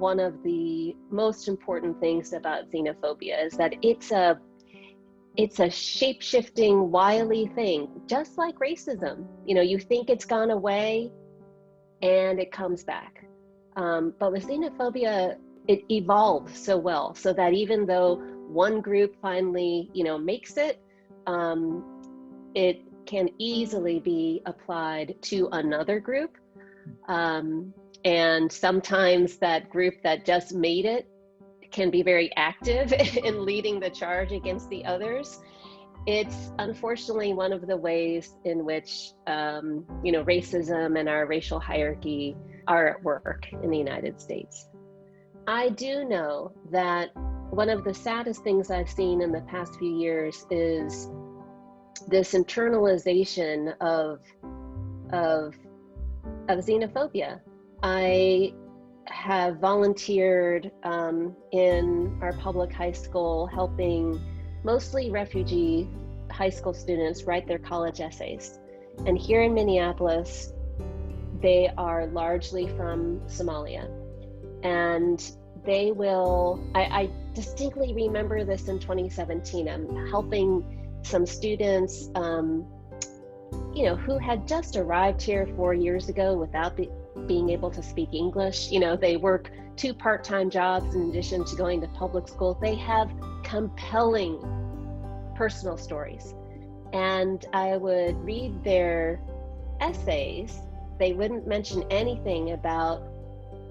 one of the most important things about xenophobia is that it's a shape-shifting, wily thing, just like racism. You know, you think it's gone away and it comes back. But with xenophobia, it evolved so well, so that even though one group finally, makes it, it can easily be applied to another group. And sometimes that group that just made it can be very active in leading the charge against the others. It's unfortunately one of the ways in which, racism and our racial hierarchy are at work in the United States. I do know that one of the saddest things I've seen in the past few years is this internalization of xenophobia. I have volunteered in our public high school, helping mostly refugee high school students write their college essays. And here in Minneapolis, they are largely from Somalia. And they will, I distinctly remember this in 2017. I'm helping some students, who had just arrived here 4 years ago without being able to speak English. They work 2 part-time jobs in addition to going to public school. They have compelling personal stories. And I would read their essays. They wouldn't mention anything about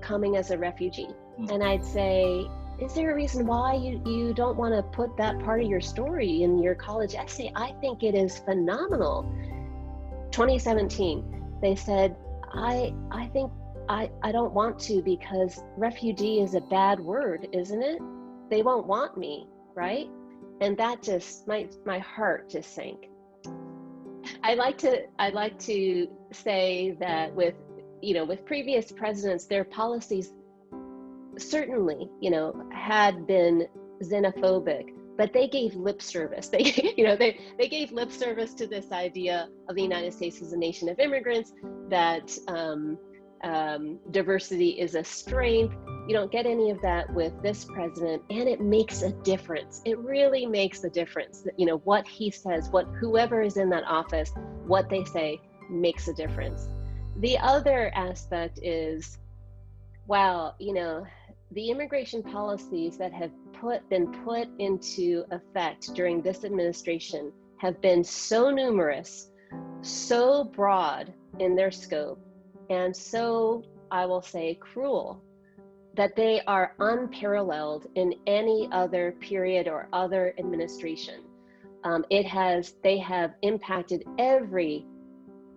coming as a refugee. And I'd say, is there a reason why you don't want to put that part of your story in your college essay? I think it is phenomenal. 2017, they said, I think I don't want to, because refugee is a bad word, isn't it? They won't want me, right? And that just, my heart just sank. I like to say that with previous presidents, their policies certainly, had been xenophobic, but they gave lip service. They gave lip service to this idea of the United States as a nation of immigrants, that diversity is a strength. You don't get any of that with this president, and it makes a difference. It really makes a difference. What he says, whoever is in that office, what they say makes a difference. The other aspect is, wow, the immigration policies that have been put into effect during this administration have been so numerous, so broad in their scope, and so, I will say, cruel, that they are unparalleled in any other period or other administration. They have impacted every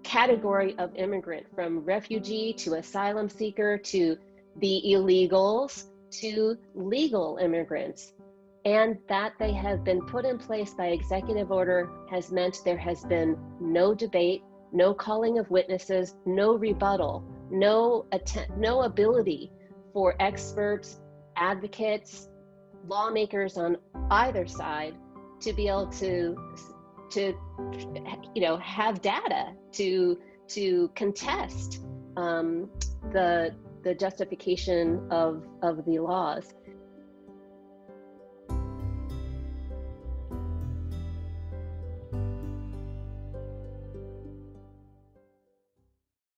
category of immigrant, from refugee to asylum seeker to the illegals to legal immigrants. And that they have been put in place by executive order has meant there has been no debate, no calling of witnesses, no rebuttal, no ability for experts, advocates, lawmakers on either side to be able to have data to contest the justification of the laws.